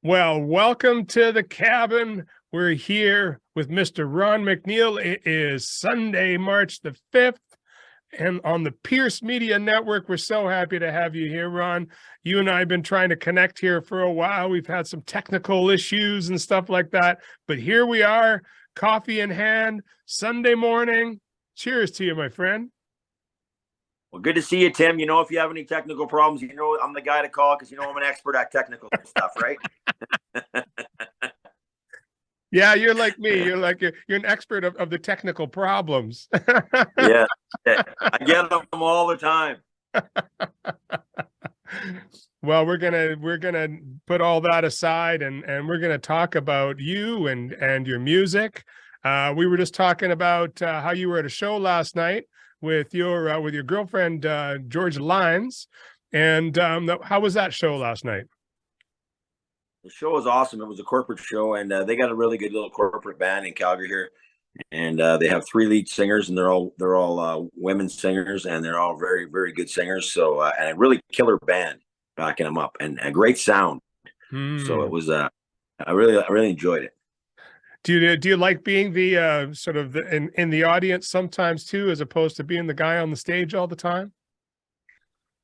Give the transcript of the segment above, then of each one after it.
Well, welcome to the cabin. We're here with Mr. Ron McNeil. It is Sunday, March the 5th, and on the Pierce Media Network. We're so happy to have you here, Ron. You and I have been trying to connect here for a while. We've had some technical issues and stuff like that, but here we are, coffee in hand, Sunday morning. Cheers to you, my friend. Well, good to see you, Tim. If you have any technical problems, I'm the guy to call because I'm an expert at technical stuff, right? Yeah, you're like me. You're an expert of the technical problems. Yeah, I get them all the time. Well, we're gonna put all that aside and we're gonna talk about you and your music. We were just talking about how you were at a show last night with your girlfriend George Lines, and how was that show last night? The show was awesome. It was a corporate show, and they got a really good little corporate band in Calgary here, and they have three lead singers, and they're all women singers, and they're all very, very good singers. So and a really killer band backing them up, and a great sound. So it was I really enjoyed it. Do you like being the sort of in the audience sometimes too, as opposed to being the guy on the stage all the time?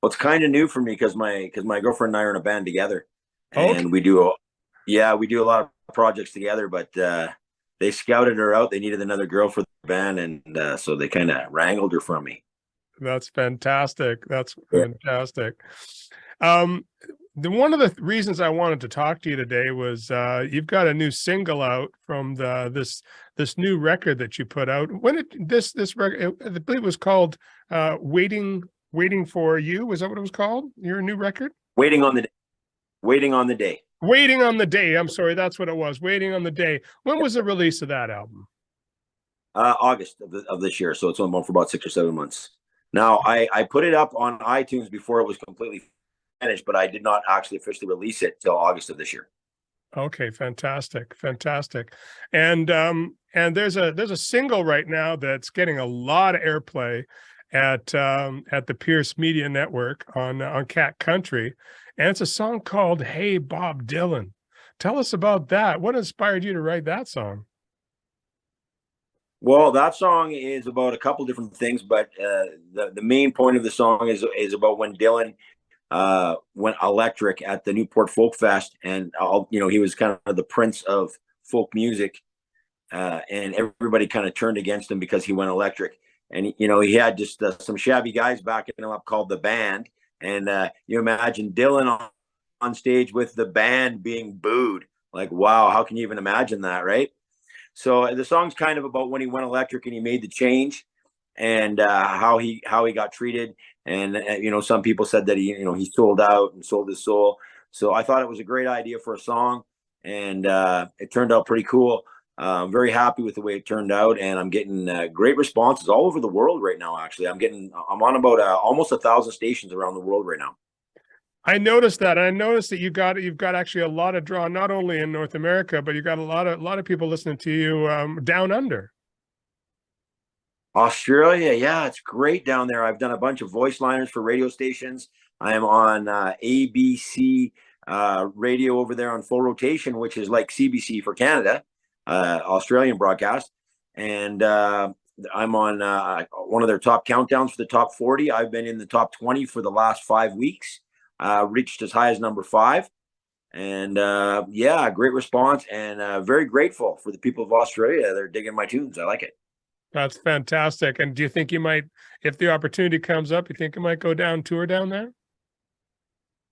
Well, it's kind of new for me because my girlfriend and I are in a band together. Okay. And we do a lot of projects together, but they scouted her out. They needed another girl for the band, and so they kind of wrangled her from me. That's fantastic. That's fantastic. One of the reasons I wanted to talk to you today was you've got a new single out from this new record that you put out. This record, I believe it was called Waiting for You. Was that what it was called? Your new record? Waiting on the Day. Waiting on the Day. I'm sorry, that's what it was. Waiting on the Day. When was the release of that album? August of this year. So it's on for about 6 or 7 months. Now I put it up on iTunes before it was completely finished, but I did not actually officially release it till August of this year. Okay, fantastic. And there's a single right now that's getting a lot of airplay at the Pierce Media Network on Cat Country. And it's a song called Hey Bob Dylan. Tell us about that. What inspired you to write that song? Well, that song is about a couple different things, but the main point of the song is about when Dylan went electric at the Newport Folk Fest, and he was kind of the prince of folk music, and everybody kind of turned against him because he went electric. And he had just some shabby guys backing him up called the band. And you imagine Dylan on stage with the band being booed. Like, wow, how can you even imagine that, right? So the song's kind of about when he went electric and he made the change, and how he got treated. And some people said that he sold out and sold his soul. So I thought it was a great idea for a song, and it turned out pretty cool. I'm very happy with the way it turned out, and I'm getting great responses all over the world right now. Actually, I'm on about almost 1,000 stations around the world right now. I noticed that. I noticed that you've got actually a lot of draw, not only in North America, but you've got a lot of people listening to you down under. Australia, yeah, it's great down there. I've done a bunch of voice liners for radio stations. I am on ABC radio over there on full rotation, which is like CBC for Canada. Australian broadcast, and I'm on one of their top countdowns for the top 40. I've been in the top 20 for the last 5 weeks, reached as high as number 5, and great response, and very grateful for the people of Australia. They're digging my tunes. I like it. That's fantastic. And do you think you might, if the opportunity comes up, you think you might go tour down there?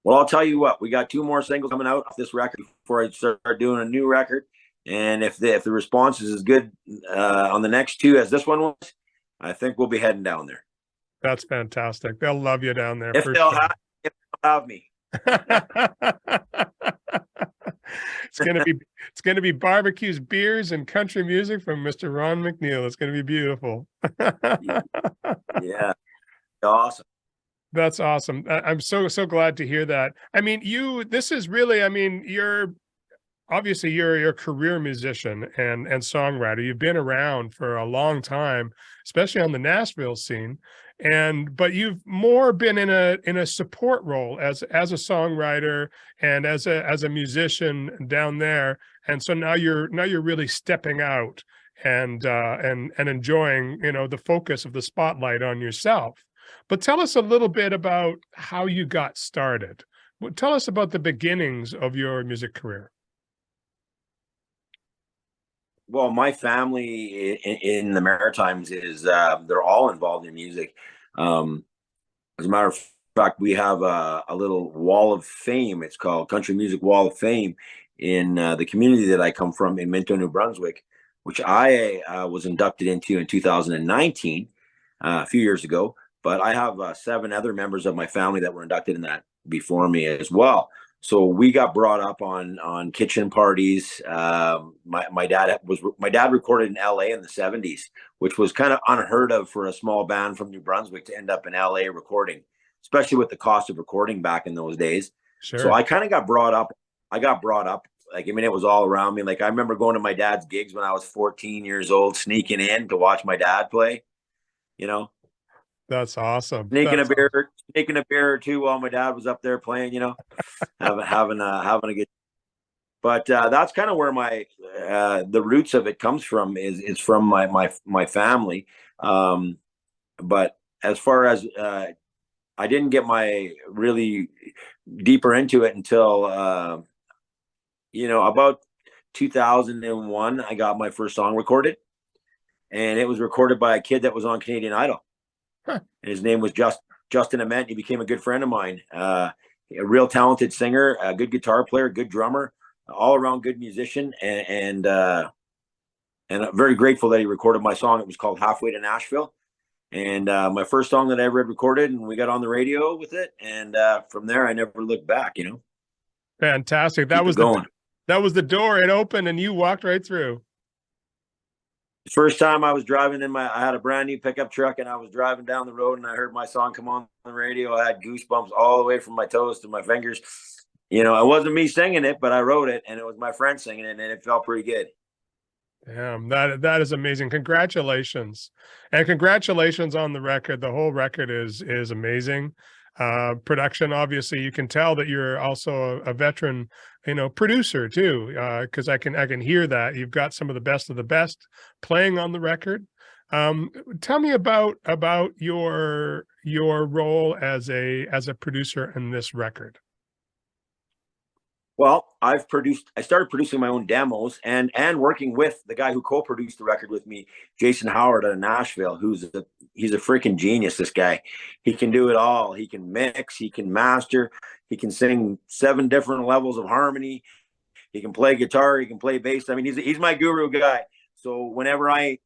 Well, I'll tell you what, we got 2 more singles coming out off this record before I start doing a new record. And if the response is as good on the next 2 as this one was, I think we'll be heading down there. That's fantastic. They'll love you down there. If they'll have me. It's gonna be barbecues, beers, and country music from Mr. Ron McNeil. It's gonna be beautiful. Yeah, awesome. That's awesome. I'm so glad to hear that. I mean, this is really, I mean, you're a career musician and songwriter. You've been around for a long time, especially on the Nashville scene. but you've more been in a support role as a songwriter and as a musician down there. And so now you're really stepping out and enjoying, the focus of the spotlight on yourself. But tell us a little bit about how you got started. Tell us about the beginnings of your music career. Well, my family in the Maritimes is they're all involved in music. Um, as a matter of fact, we have a little wall of fame. It's called Country Music Wall of Fame in the community that I come from in Minto, New Brunswick, which I was inducted into in 2019, a few years ago. But I have 7 other members of my family that were inducted in that before me as well. So we got brought up on kitchen parties. My dad recorded in L.A. in the '70s, which was kind of unheard of for a small band from New Brunswick to end up in L.A. recording, especially with the cost of recording back in those days. Sure. So I kind of got brought up. I got brought up. Like, I mean, it was all around me. Like, I remember going to my dad's gigs when I was 14 years old, sneaking in to watch my dad play. You know, That's awesome. sneaking a beer or two while my dad was up there playing. Having a good. But that's kind of where my the roots of it comes from is from my family. But as far as I didn't get my really deeper into it until about 2001. I got my first song recorded, and it was recorded by a kid that was on Canadian Idol. Huh. And his name was Justin Ament. He became a good friend of mine. A real talented singer, a good guitar player, good drummer, all around good musician, and I'm very grateful that he recorded my song. It was called "Halfway to Nashville," and my first song that I ever had recorded, and we got on the radio with it. And from there, I never looked back. Fantastic. Keep it going. That was the door. It opened, and you walked right through. The first time I was driving I had a brand new pickup truck, and I was driving down the road, and I heard my song come on the radio. I had goosebumps all the way from my toes to my fingers. It wasn't me singing it, but I wrote it, and it was my friend singing it, and it felt pretty good. Damn, that is amazing. Congratulations. And congratulations on the record. The whole record is amazing. Production, obviously, you can tell that you're also a veteran, producer too, because I can hear that you've got some of the best playing on the record. Tell me about your role as a producer in this record. Well, I started producing my own demos and working with the guy who co-produced the record with me, Jason Howard out of Nashville, he's a freaking genius, this guy. He can do it all. He can mix, he can master, he can sing 7 different levels of harmony. He can play guitar, he can play bass. I mean, he's my guru guy. So whenever I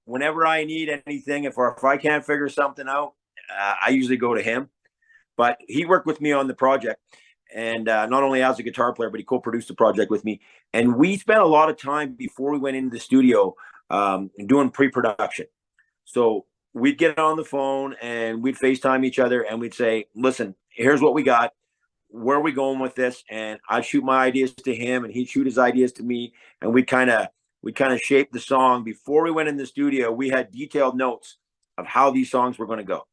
need anything, if I can't figure something out, I usually go to him. But he worked with me on the project. And not only as a guitar player, but he co-produced the project with me. And we spent a lot of time before we went into the studio doing pre-production. So we'd get on the phone and we'd FaceTime each other and we'd say, listen, here's what we got. Where are we going with this? And I'd shoot my ideas to him and he'd shoot his ideas to me. And we kind of shaped the song. Before we went in the studio, we had detailed notes of how these songs were going to go.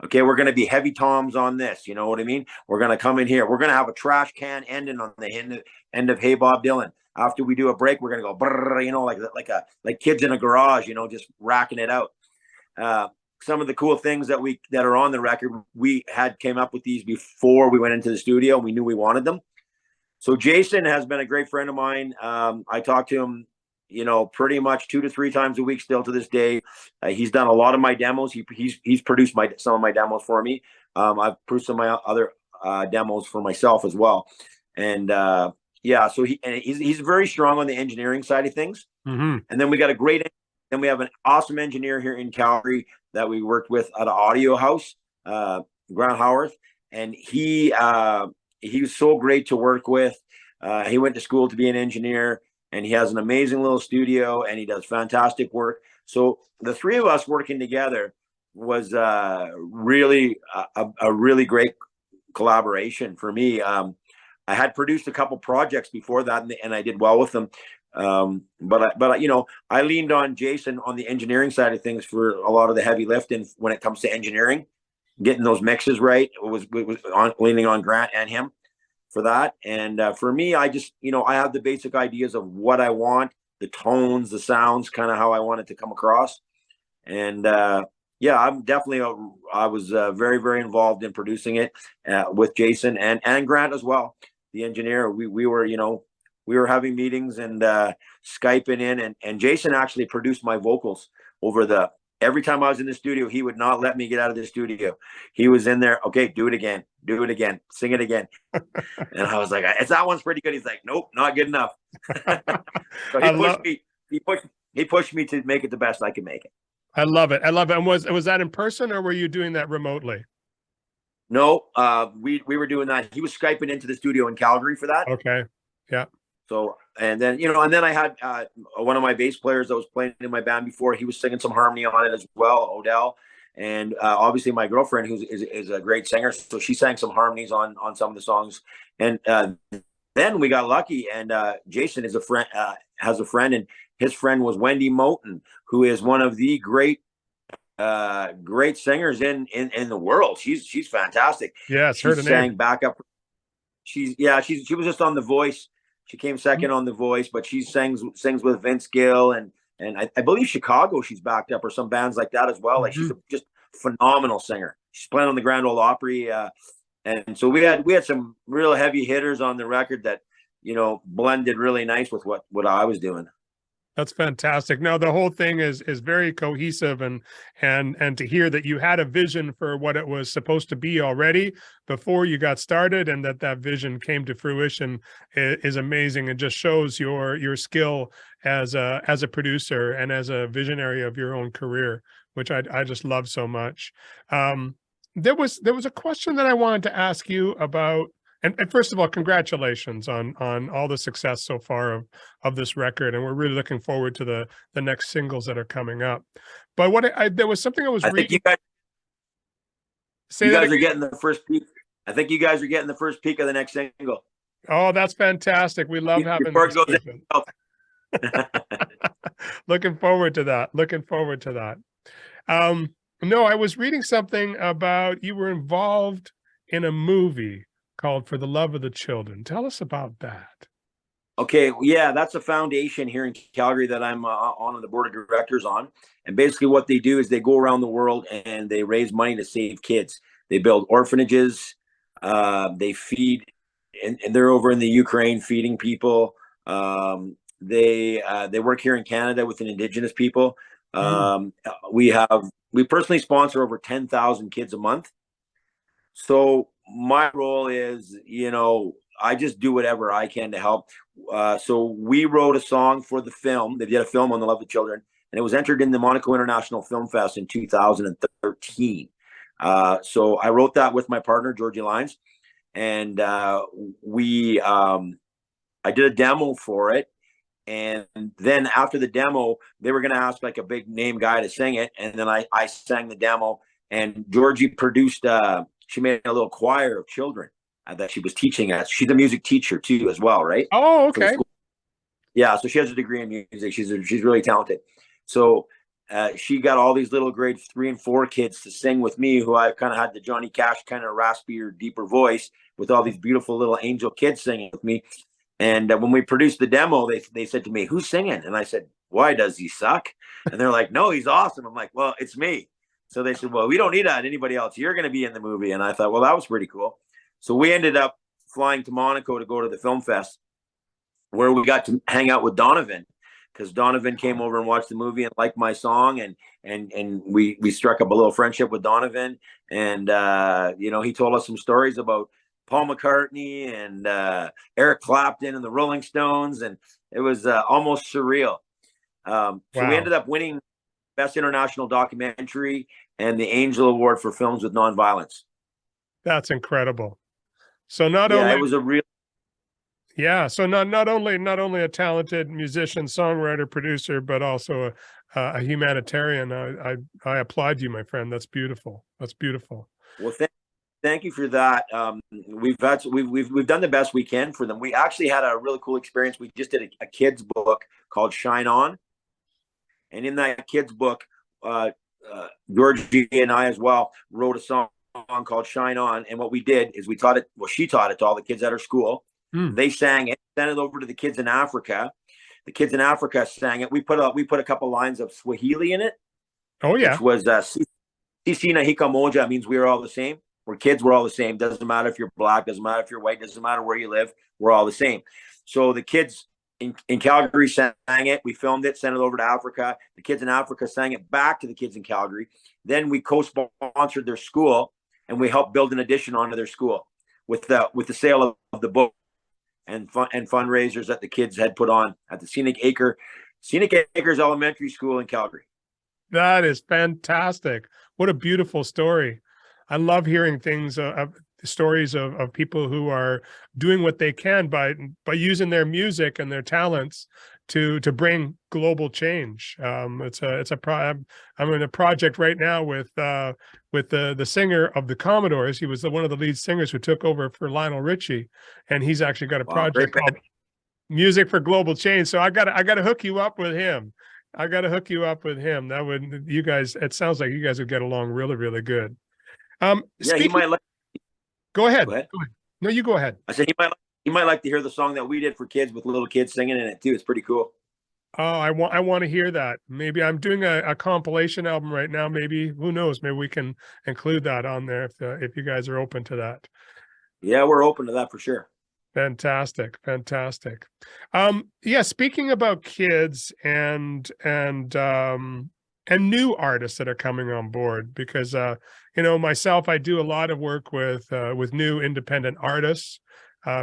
Okay, we're going to be heavy toms on this. You know what I mean? We're going to come in here. We're going to have a trash can ending on the end of Hey Bob Dylan. After we do a break, we're going to go brrr, like kids in a garage, just racking it out. Some of the cool things that are on the record, we came up with these before we went into the studio. And we knew we wanted them. So Jason has been a great friend of mine. I talk to him pretty much 2 to 3 times a week still to this day. He's done a lot of my demos. He's produced some of my demos for me. I've produced some of my other demos for myself as well. And so he's very strong on the engineering side of things. Mm-hmm. And then we have an awesome engineer here in Calgary that we worked with at an audio house, Grant Howarth. And he was so great to work with. He went to school to be an engineer. And he has an amazing little studio and he does fantastic work. So the 3 of us working together was really a really great collaboration for me. I had produced a couple projects before that and I did well with them. But I leaned on Jason on the engineering side of things for a lot of the heavy lifting when it comes to engineering. getting those mixes right. Was leaning on Grant and him for that. And for me, I just, I have the basic ideas of what I want, the tones, the sounds, kind of how I want it to come across. And yeah, I'm definitely, I was very, very involved in producing it with Jason and Grant as well, the engineer. We were, we were having meetings and Skyping in, and Jason actually produced my vocals every time I was in the studio. He would not let me get out of the studio. He was in there. Okay, do it again, sing it again. And I was like, it's that one's pretty good. He's like, nope, not good enough. So he pushed me to make it the best I could make it. I love it. I love it. And was that in person, or were you doing that remotely? No, we were doing that. He was Skyping into the studio in Calgary for that. Okay. Yeah. So, and then, and then I had one of my bass players that was playing in my band before. He was singing some harmony on it as well, Odell. And obviously my girlfriend, who is a great singer, so she sang some harmonies on some of the songs. And then we got lucky, and Jason is has a friend, and his friend was Wendy Moten, who is one of the great singers in the world. She's fantastic. Yes, she sang backup. She was just on The Voice. She came second on The Voice, but she sings with Vince Gill and I believe Chicago. She's backed up, or some bands like that as well. Like she's just phenomenal singer. She's playing on the Grand Ole Opry, and so we had some real heavy hitters on the record that blended really nice with what I was doing. That's fantastic. No, the whole thing is very cohesive, and to hear that you had a vision for what it was supposed to be already before you got started, and that vision came to fruition is amazing, and just shows your skill as a producer and as a visionary of your own career, which I just love so much. There was a question that I wanted to ask you about. And first of all, congratulations on all the success so far of this record, and we're really looking forward to the next singles that are coming up. But there was something I was reading. You guys are getting the first peek. I think you guys are getting the first peek of the next single. Oh, that's fantastic! We love having. Looking forward to that. Looking forward to that. No, I was reading something about you were involved in a movie called For the Love of the Children. Tell us about that. Okay, yeah, that's a foundation here in Calgary that I'm on the board of directors on. And basically what they do is they go around the world and they raise money to save kids. They build orphanages, they feed, and they're over in the Ukraine feeding people. They work here in Canada with Indigenous people. We personally sponsor over 10,000 kids a month. So my role is, I just do whatever I can to help. So we wrote a song for the film. They did a film on the love of children, and it was entered in the Monaco International Film Fest in 2013. So I wrote that with my partner, Georgie Lyons, and I did a demo for it. And then after the demo, they were going to ask like a big name guy to sing it. And then I sang the demo, and Georgie produced, she made a little choir of children that she was teaching us. She's a music teacher too, as well, right? Oh, okay. Yeah, so she has a degree in music. She's really talented. So she got all these little grade 3 and 4 kids to sing with me, who I kind of had the Johnny Cash kind of raspier, deeper voice, with all these beautiful little angel kids singing with me. And when we produced the demo, they said to me, "Who's singing?" And I said, "Why, does he suck?" And they're like, "No, he's awesome." I'm like, "Well, it's me." So they said, "Well, we don't need anybody else. You're going to be in the movie." And I thought, well, that was pretty cool. So we ended up flying to Monaco to go to the film fest, where we got to hang out with Donovan, because Donovan came over and watched the movie and liked my song. And we struck up a little friendship with Donovan. And, he told us some stories about Paul McCartney and Eric Clapton and the Rolling Stones. And it was almost surreal. So we ended up winning Best International Documentary and the Angel Award for Films with Nonviolence. That's incredible. So it was a real. Yeah, so not only a talented musician, songwriter, producer, but also a humanitarian. I applaud you, my friend. That's beautiful. That's beautiful. Well, thank you for that. We've done the best we can for them. We actually had a really cool experience. We just did a kids book called Shine On. And in that kids book, Georgie and I as well wrote a song called Shine On. And what we did is we taught it, well, she taught it to all the kids at her school. They sang it, sent it over to the kids in Africa. The kids in Africa sang it. We put a couple lines of Swahili in it. Oh yeah. Which was Sisi na hika moja, means we are all the same. We're kids, we're all the same. Doesn't matter if you're black, doesn't matter if you're white, doesn't matter where you live, we're all the same. So the kids in Calgary sang it. We filmed it, sent it over to Africa. The kids in Africa sang it back to the kids in Calgary. Then we co-sponsored their school, and we helped build an addition onto their school with the sale of the book and fundraisers that the kids had put on at the Scenic Acres Elementary School in Calgary. That is fantastic. What a beautiful story. I love hearing things stories of people who are doing what they can by using their music and their talents to bring global change. I'm in a project right now with the singer of the Commodores. He was one of the lead singers who took over for Lionel Richie, and he's actually got a project called Music for Global Change. So I got to hook you up with him. That would, you guys, it sounds like you guys would get along really, really good. He might like. Go ahead. No, you go ahead. I said he might like to hear the song that we did for kids with little kids singing in it too. It's pretty cool. Oh, I want to hear that. Maybe I'm doing a compilation album right now. Maybe, who knows? Maybe we can include that on there if you guys are open to that. Yeah, we're open to that for sure. Fantastic. Yeah, speaking about kids and new artists that are coming on board, because myself, I do a lot of work with new independent artists,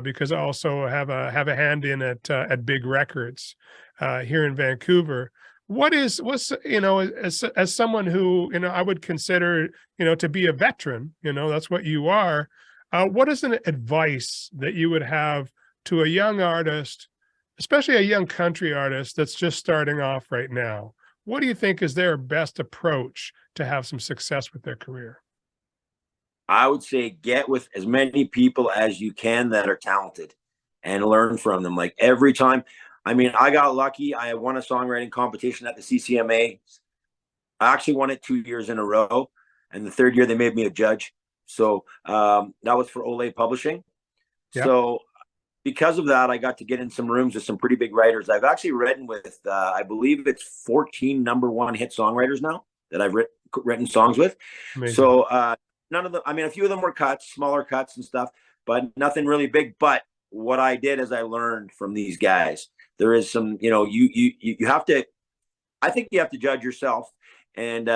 because I also have a hand in at big records here in Vancouver. What's as someone who I would consider to be a veteran, that's what you are. What is an advice that you would have to a young artist, especially a young country artist that's just starting off right now? What do you think is their best approach to have some success with their career? I would say get with as many people as you can that are talented and learn from them. Like every time, I got lucky. I won a songwriting competition at the CCMA. I actually won it 2 years in a row. And the third year they made me a judge. So that was for Olay Publishing. Yep. So because of that, I got to get in some rooms with some pretty big writers. I've actually written with, I believe it's 14 #1 hit songwriters now that I've written songs with. Amazing. So none of them, a few of them were cuts, smaller cuts and stuff, but nothing really big. But what I did is I learned from these guys. There is some, you have to, I think you have to judge yourself and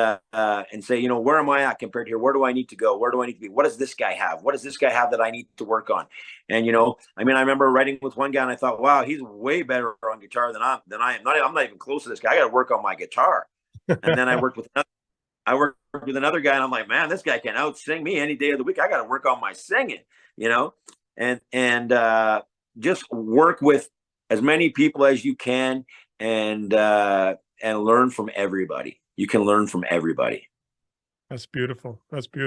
say, where am I at compared to here? Where do I need to go? Where do I need to be? What does this guy have? What does this guy have that I need to work on? And, I remember writing with one guy and I thought, wow, he's way better on guitar than I am. I'm not even close to this guy. I got to work on my guitar. And then I worked with another guy and I'm like, man, this guy can out sing me any day of the week. I got to work on my singing, and just work with as many people as you can and learn from everybody. You can learn from everybody. That's beautiful. That's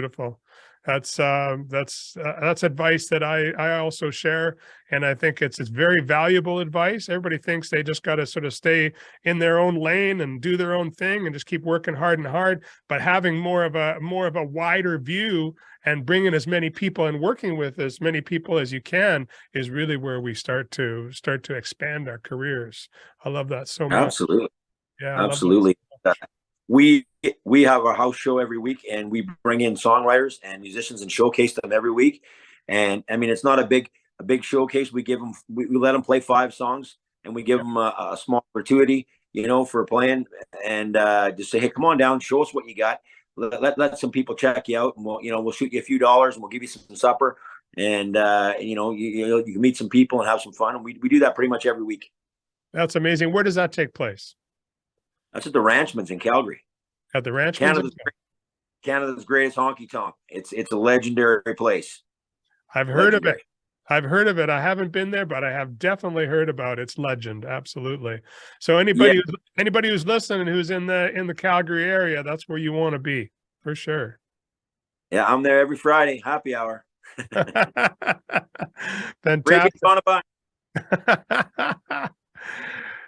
advice that I also share, and I think it's very valuable advice. Everybody thinks they just got to sort of stay in their own lane and do their own thing and just keep working hard and hard. But having more of a wider view and bringing as many people and working with as many people as you can is really where we start to expand our careers. I love that so much. Absolutely. Yeah, absolutely. We have a house show every week, and we bring in songwriters and musicians and showcase them every week. And it's not a big showcase. We let them play 5 songs, and we give them a small gratuity, for playing, and just say, hey, come on down, show us what you got. Let some people check you out, and we'll shoot you a few dollars, and we'll give you some supper, and you can meet some people and have some fun. And we do that pretty much every week. That's amazing. Where does that take place? That's at the Ranchman's in Calgary. At the Ranchman's? Canada's greatest honky tonk. It's a legendary place. I've heard of it. I haven't been there, but I have definitely heard about its legend. Absolutely. So anybody who's listening who's in the Calgary area, that's where you want to be for sure. Yeah, I'm there every Friday, happy hour. Fantastic.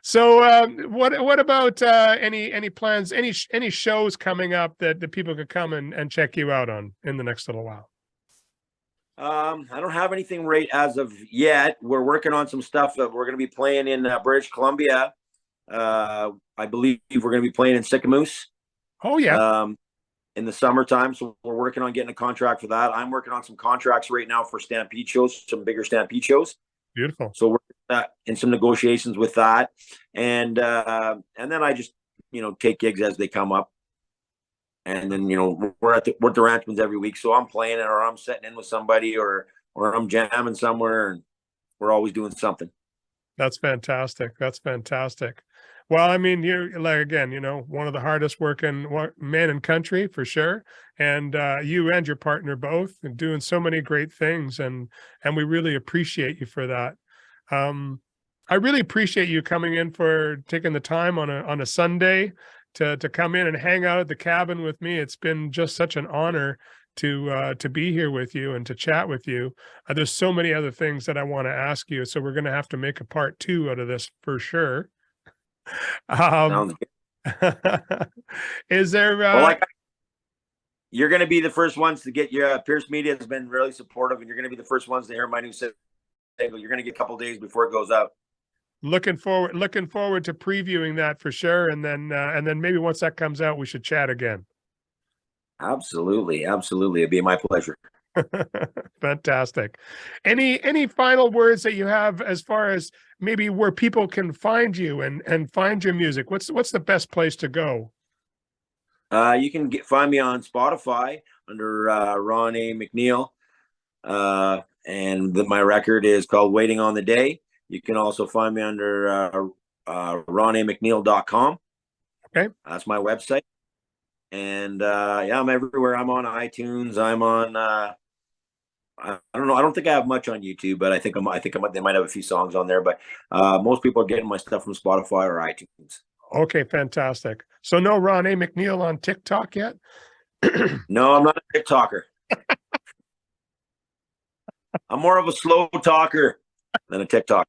So, what about any plans, any shows coming up that the people could come and check you out on in the next little while? I don't have anything right as of yet. We're working on some stuff that we're going to be playing in British Columbia. I believe we're going to be playing in Sycamoose. Oh yeah. In the summertime. So we're working on getting a contract for that. I'm working on some contracts right now for Stampede shows, some bigger Stampede shows. Beautiful. So we're in some negotiations with that. And then I just, take gigs as they come up. And then, we're at the Ranchmans every week. So I'm playing it, or I'm sitting in with somebody, or I'm jamming somewhere, and we're always doing something. That's fantastic. That's fantastic. Well, I mean, you're like, again, one of the hardest working men in country for sure. And you and your partner both and doing so many great things. And we really appreciate you for that. I really appreciate you coming in, for taking the time on a Sunday to come in and hang out at the cabin with me. It's been just such an honor to be here with you and to chat with you. There's so many other things that I want to ask you. So we're going to have to make a part 2 out of this for sure. Is there you're going to be the first ones to get your Pierce Media has been really supportive, and you're going to be the first ones to hear my new single. You're going to get a couple days before it goes out. Looking forward to previewing that for sure. And then maybe once that comes out, we should chat again. Absolutely. It'd be my pleasure. Fantastic. Any final words that you have as far as maybe where people can find you and find your music? What's the best place to go? You can find me on Spotify under Ron A McNeil. And my record is called Waiting on the Day. You can also find me under ronamcneil.com. Okay. That's my website. And I'm everywhere. I'm on iTunes. I'm on I don't know. I don't think I have much on YouTube, but I think they might have a few songs on there. But most people are getting my stuff from Spotify or iTunes. Okay, fantastic. So no Ron A McNeil on TikTok yet? No, I'm not a TikToker. I'm more of a slow talker than a TikTok.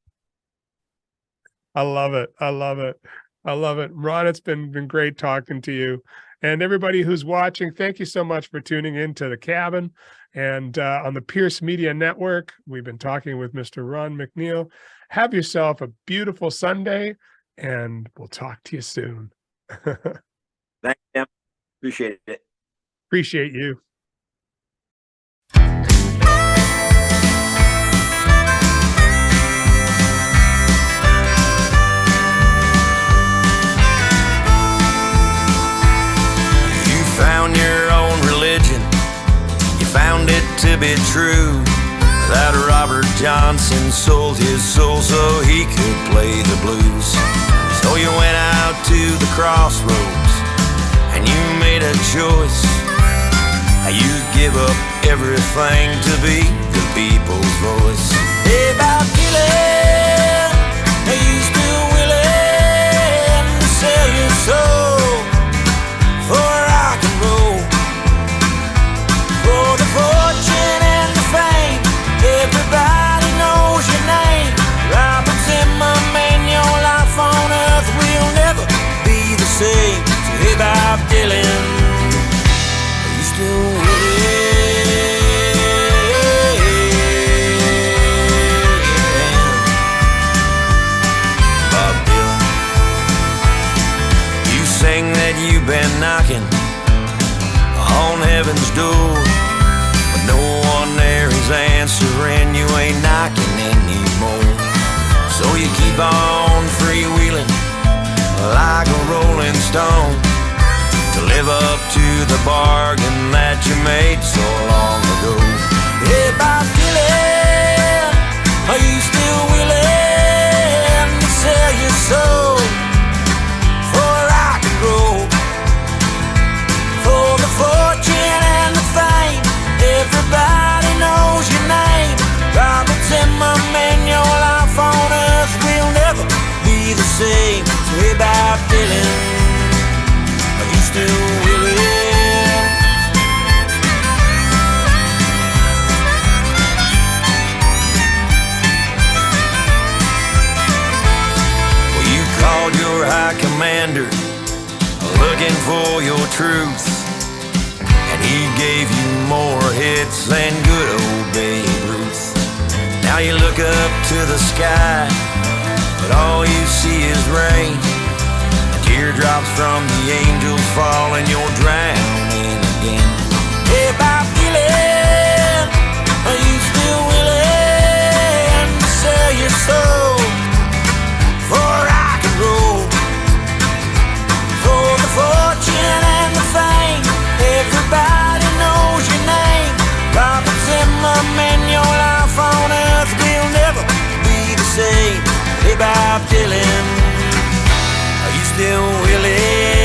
I love it. Ron, it's been great talking to you. And everybody who's watching, thank you so much for tuning in to The Cabin. And on the Pierce Media Network, we've been talking with Mr. Ron McNeil. Have yourself a beautiful Sunday, and we'll talk to you soon. Thanks, Tim. Appreciate it. Appreciate you. Found your own religion, you found it to be true, that Robert Johnson sold his soul so he could play the blues. So you went out to the crossroads and you made a choice. You give up everything to be the people's voice. Hey, Bob Dylan, are you still willing to sell your soul for rock and roll, for the fortune and the fame? Everybody knows your name, Robert Zimmerman. Your life on earth will never be the same. So hey, Bob Dylan, are you still willing? Bob Dylan, you sing that you've been knocking on heaven's door, but no one there is answering. You ain't knocking anymore. So you keep on freewheeling like a rolling stone to live up to the bargain that you made so long ago. Hey, Bob Dylan, are you still willing to sell your soul for rock and roll, for the fortune and the fame? Everybody knows your name, Robert Zimmerman. Your life on earth will never be the same. So hey, Bob Dylan, are you still willing? commander looking for your truth, and he gave you more hits than good old Babe Ruth. Now you look up to the sky, but all you see is rain. Teardrops from the angels fall and you're drowning again. Hey, Bob Dylan, are you still willing to sell your soul for rock and roll? For the fortune and the fame, everybody knows your name. Robert Zimmerman, your life on earth will never be the same. Hey, Bob Dylan, are you still willing